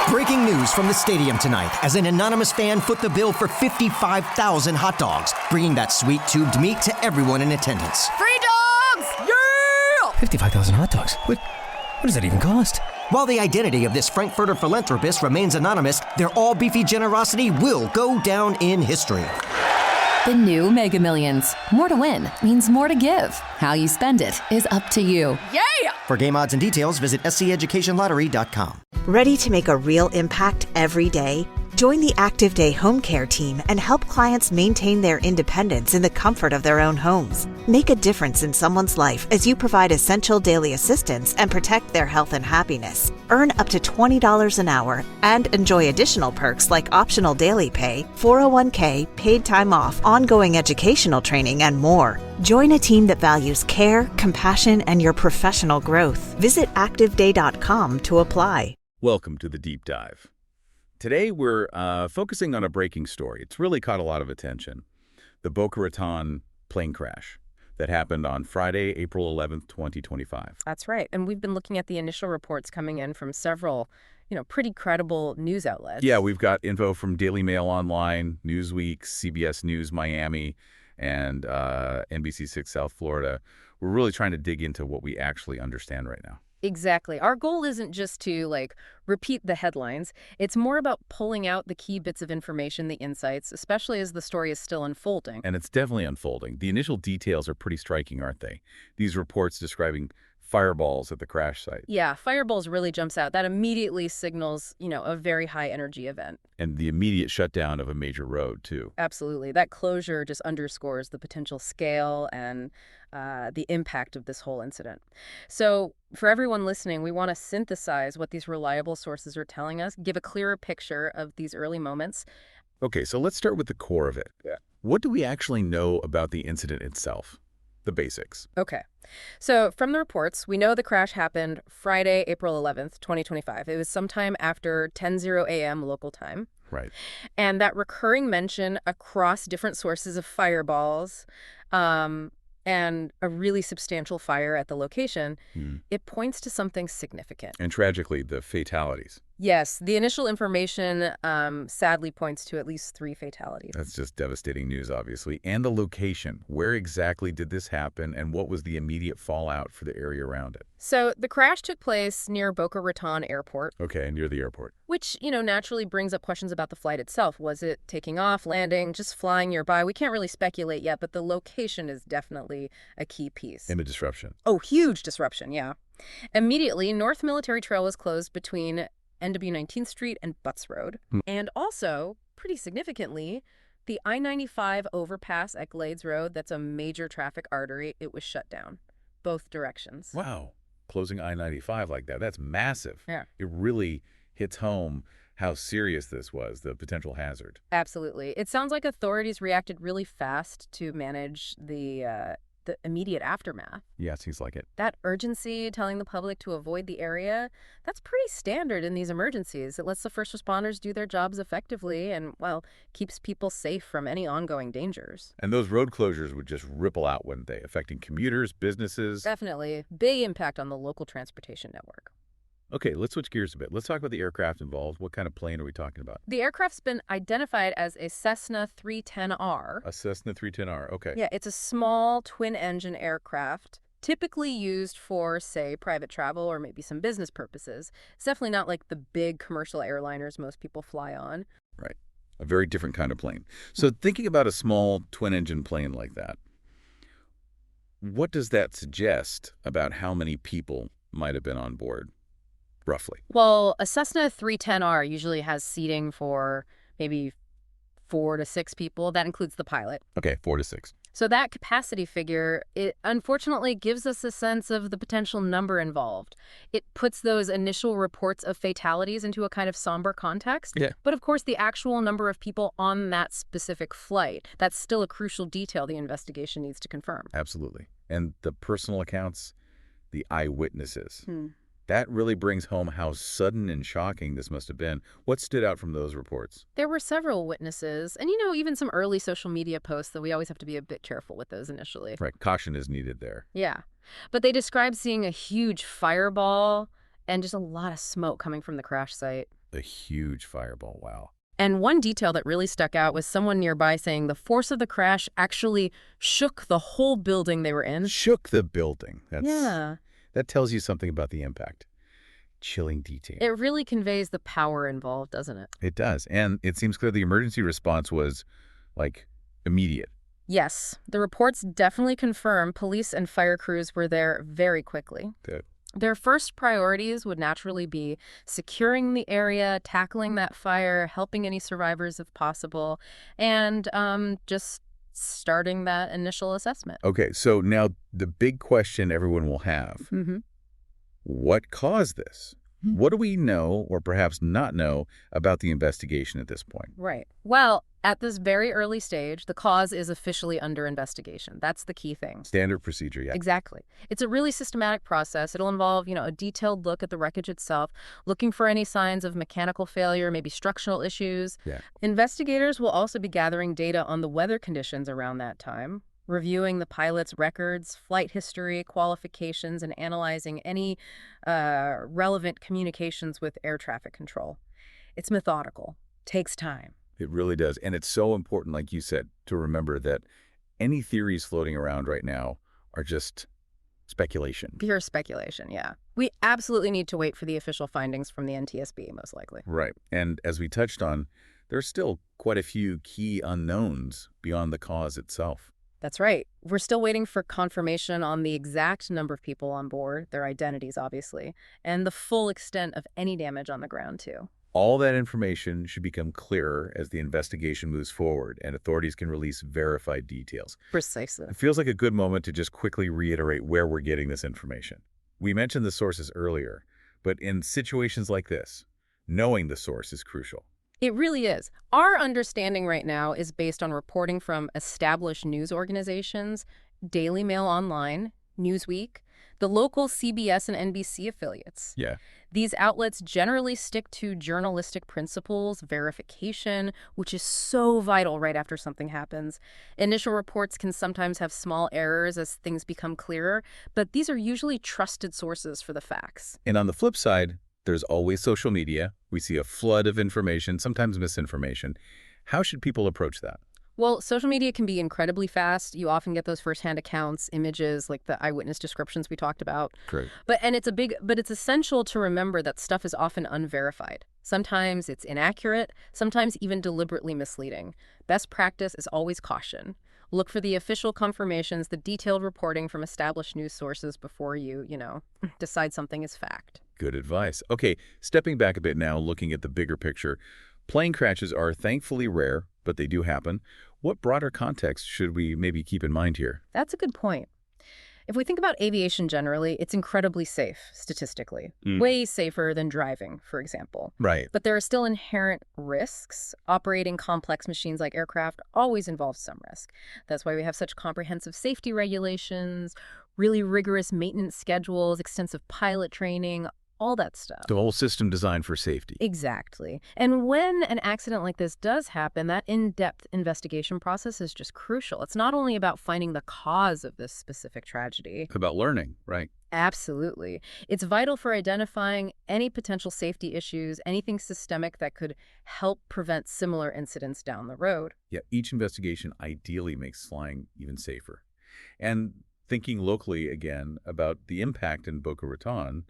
Breaking news from the stadium tonight as an anonymous fan foot the bill for 55,000 hot dogs, bringing that sweet tubed meat to everyone in attendance. Free dogs! Yeah! 55,000 hot dogs? What does that even cost? While the identity of this Frankfurter philanthropist remains anonymous, their all-beefy generosity will go down in history. The new Mega Millions. More to win means more to give. How you spend it is up to you. Yeah! For game odds and details, visit sceducationlottery.com. Ready to make a real impact every day? Join the Active Day Home Care team and help clients maintain their independence in the comfort of their own homes. Make a difference in someone's life as you provide essential daily assistance and protect their health and happiness. Earn up to $20 an hour and enjoy additional perks like optional daily pay, 401k, paid time off, ongoing educational training, and more. Join a team that values care, compassion, and your professional growth. Visit activeday.com to apply. Welcome to the Deep Dive. Today we're focusing on a breaking story. It's really caught a lot of attention. The Boca Raton plane crash that happened on Friday, April 11th, 2025. That's right. And we've been looking at the initial reports coming in from several, pretty credible news outlets. Yeah, we've got info from Daily Mail Online, Newsweek, CBS News Miami, and NBC6 South Florida. We're really trying to dig into what we actually understand right now. Exactly. Our goal isn't just to, repeat the headlines. It's more about pulling out the key bits of information, the insights, especially as the story is still unfolding. And it's definitely unfolding. The initial details are pretty striking, aren't they? These reports describing fireballs at the crash site. Yeah, fireballs really jumps out. That immediately signals, a very high energy event. And the immediate shutdown of a major road, too. Absolutely. That closure just underscores the potential scale and the impact of this whole incident. So for everyone listening, we want to synthesize what these reliable sources are telling us, give a clearer picture of these early moments. Okay, so let's start with the core of it. Yeah. What do we actually know about the incident itself? The basics. Okay. So from the reports, we know the crash happened Friday, April 11th, 2025. It was sometime after 10:00 a.m. local time. Right. And that recurring mention across different sources of fireballs and a really substantial fire at the location, it points to something significant. And tragically, the fatalities. Yes, the initial information sadly points to at least 3 fatalities. That's just devastating news, obviously. And the location. Where exactly did this happen, and what was the immediate fallout for the area around it? So the crash took place near Boca Raton Airport. Okay, near the airport. Which, naturally brings up questions about the flight itself. Was it taking off, landing, just flying nearby? We can't really speculate yet, but the location is definitely a key piece. And a disruption. Oh, huge disruption, yeah. Immediately, North Military Trail was closed between NW 19th Street and Butts Road. And also, pretty significantly, the I-95 overpass at Glades Road, that's a major traffic artery, it was shut down. Both directions. Wow. Closing I-95 like that, that's massive. Yeah. It really hits home how serious this was, the potential hazard. Absolutely. It sounds like authorities reacted really fast to manage the immediate aftermath. Yeah, it seems like it. That urgency, telling the public to avoid the area, that's pretty standard in these emergencies. It lets the first responders do their jobs effectively and, keeps people safe from any ongoing dangers. And those road closures would just ripple out, wouldn't they? Affecting commuters, businesses. Definitely. Big impact on the local transportation network. Okay, let's switch gears a bit. Let's talk about the aircraft involved. What kind of plane are we talking about? The aircraft's been identified as a Cessna 310R. A Cessna 310R, okay. Yeah, it's a small twin-engine aircraft, typically used for, say, private travel or maybe some business purposes. It's definitely not like the big commercial airliners most people fly on. Right. A very different kind of plane. So thinking about a small twin-engine plane like that, what does that suggest about how many people might have been on board? Roughly. Well, a Cessna 310R usually has seating for maybe 4 to 6 people. That includes the pilot. Okay, 4 to 6. So that capacity figure, it unfortunately gives us a sense of the potential number involved. It puts those initial reports of fatalities into a kind of somber context. Yeah. But of course, the actual number of people on that specific flight, that's still a crucial detail the investigation needs to confirm. Absolutely. And the personal accounts, the eyewitnesses. That really brings home how sudden and shocking this must have been. What stood out from those reports? There were several witnesses, and even some early social media posts that we always have to be a bit careful with those initially. Right, caution is needed there. Yeah, but they described seeing a huge fireball and just a lot of smoke coming from the crash site. A huge fireball, wow. And one detail that really stuck out was someone nearby saying the force of the crash actually shook the whole building they were in. Shook the building. Yeah. That tells you something about the impact. Chilling detail. It really conveys the power involved, doesn't it? It does. And it seems clear the emergency response was, like, immediate. Yes. The reports definitely confirm police and fire crews were there very quickly. Good. Their first priorities would naturally be securing the area, tackling that fire, helping any survivors if possible, and just starting that initial assessment. Okay, so now the big question everyone will have. What caused this? What do we know, or perhaps not know, about the investigation at this point? Right. Well, at this very early stage, the cause is officially under investigation. That's the key thing. Standard procedure, yeah. Exactly. It's a really systematic process. It'll involve, a detailed look at the wreckage itself, looking for any signs of mechanical failure, maybe structural issues. Yeah. Investigators will also be gathering data on the weather conditions around that time, reviewing the pilot's records, flight history, qualifications, and analyzing any relevant communications with air traffic control. It's methodical. Takes time. It really does. And it's so important, like you said, to remember that any theories floating around right now are just speculation. Pure speculation, yeah. We absolutely need to wait for the official findings from the NTSB, most likely. Right. And as we touched on, there's still quite a few key unknowns beyond the cause itself. That's right. We're still waiting for confirmation on the exact number of people on board, their identities, obviously, and the full extent of any damage on the ground, too. All that information should become clearer as the investigation moves forward and authorities can release verified details. Precisely. It feels like a good moment to just quickly reiterate where we're getting this information. We mentioned the sources earlier, but in situations like this, knowing the source is crucial. It really is. Our understanding right now is based on reporting from established news organizations, Daily Mail Online, Newsweek, the local CBS and NBC affiliates. Yeah. These outlets generally stick to journalistic principles, verification, which is so vital right after something happens. Initial reports can sometimes have small errors as things become clearer, but these are usually trusted sources for the facts. And on the flip side, there's always social media. We see a flood of information, sometimes misinformation. How should people approach that? Well, social media can be incredibly fast. You often get those firsthand accounts, images, like the eyewitness descriptions we talked about. Great. But it's essential to remember that stuff is often unverified. Sometimes it's inaccurate, sometimes even deliberately misleading. Best practice is always caution. Look for the official confirmations, the detailed reporting from established news sources before you, decide something is fact. Good advice. Okay, stepping back a bit now, looking at the bigger picture. Plane crashes are thankfully rare, but they do happen. What broader context should we maybe keep in mind here? That's a good point. If we think about aviation generally, it's incredibly safe, statistically. Way safer than driving, for example. Right. But there are still inherent risks. Operating complex machines like aircraft always involves some risk. That's why we have such comprehensive safety regulations, really rigorous maintenance schedules, extensive pilot training, all that stuff. The whole system designed for safety. Exactly. And when an accident like this does happen, that in-depth investigation process is just crucial. It's not only about finding the cause of this specific tragedy. About learning, right? Absolutely. It's vital for identifying any potential safety issues, anything systemic that could help prevent similar incidents down the road. Yeah, each investigation ideally makes flying even safer. And thinking locally again about the impact in Boca Raton,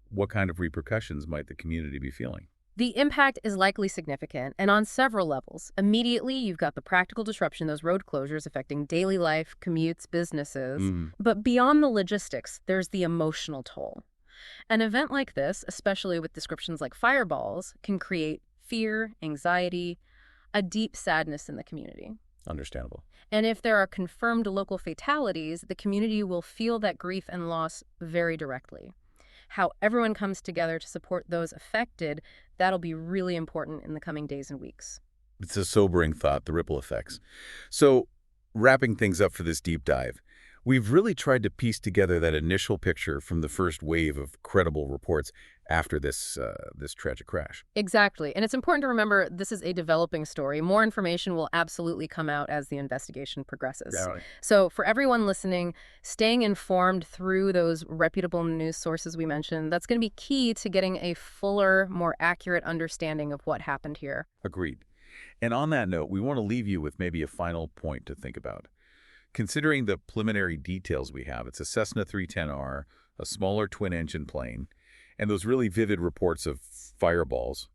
what kind of repercussions might the community be feeling? The impact is likely significant, and on several levels. Immediately, you've got the practical disruption, those road closures affecting daily life, commutes, businesses. But beyond the logistics, there's the emotional toll. An event like this, especially with descriptions like fireballs, can create fear, anxiety, a deep sadness in the community. Understandable. And if there are confirmed local fatalities, the community will feel that grief and loss very directly. How everyone comes together to support those affected, that'll be really important in the coming days and weeks. It's a sobering thought, the ripple effects. So, wrapping things up for this deep dive, We've really tried to piece together that initial picture from the first wave of credible reports after this tragic crash. Exactly. And it's important to remember this is a developing story. More information will absolutely come out as the investigation progresses. Yeah, right. So for everyone listening, staying informed through those reputable news sources we mentioned, that's going to be key to getting a fuller, more accurate understanding of what happened here. Agreed. And on that note, we want to leave you with maybe a final point to think about. Considering the preliminary details we have, it's a Cessna 310R, a smaller twin-engine plane, and those really vivid reports of fireballs.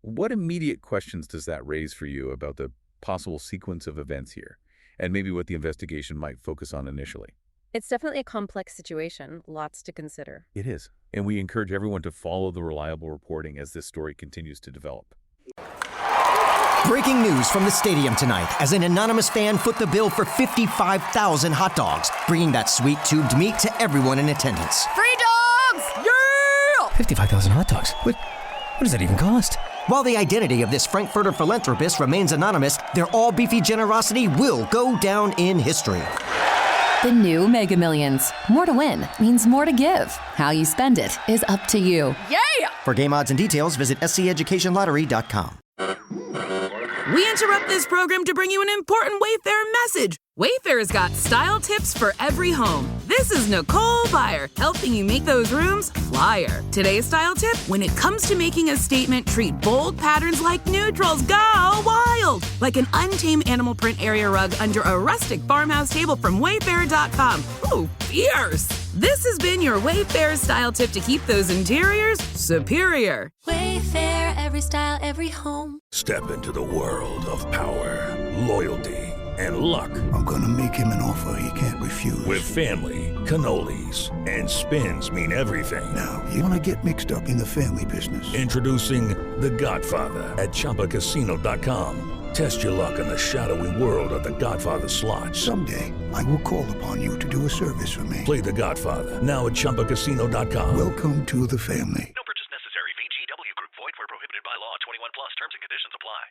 What immediate questions does that raise for you about the possible sequence of events here, and maybe what the investigation might focus on initially? It's definitely a complex situation, lots to consider. It is, and we encourage everyone to follow the reliable reporting as this story continues to develop. Breaking news from the stadium tonight as an anonymous fan foot the bill for 55,000 hot dogs, bringing that sweet tubed meat to everyone in attendance. Free dogs! Yeah! 55,000 hot dogs? What does that even cost? While the identity of this Frankfurter philanthropist remains anonymous, their all-beefy generosity will go down in history. The new Mega Millions. More to win means more to give. How you spend it is up to you. Yeah! For game odds and details, visit sceducationlottery.com. We interrupt this program to bring you an important Wayfair message. Wayfair's got style tips for every home. This is Nicole Byer, helping you make those rooms flyer. Today's style tip, when it comes to making a statement, treat bold patterns like neutrals. Go wild! Like an untamed animal print area rug under a rustic farmhouse table from Wayfair.com. Ooh, fierce! This has been your Wayfair style tip to keep those interiors superior. Wayfair, every style, every home. Step into the world of power, loyalty, and luck. I'm gonna make him an offer he can't refuse. With family, cannolis, and spins mean everything. Now, you wanna get mixed up in the family business. Introducing The Godfather at ChumbaCasino.com. Test your luck in the shadowy world of The Godfather slot. Someday, I will call upon you to do a service for me. Play The Godfather, now at ChumbaCasino.com. Welcome to the family. No purchase necessary. VGW Group. Void where prohibited by law. 21 plus. Terms and conditions apply.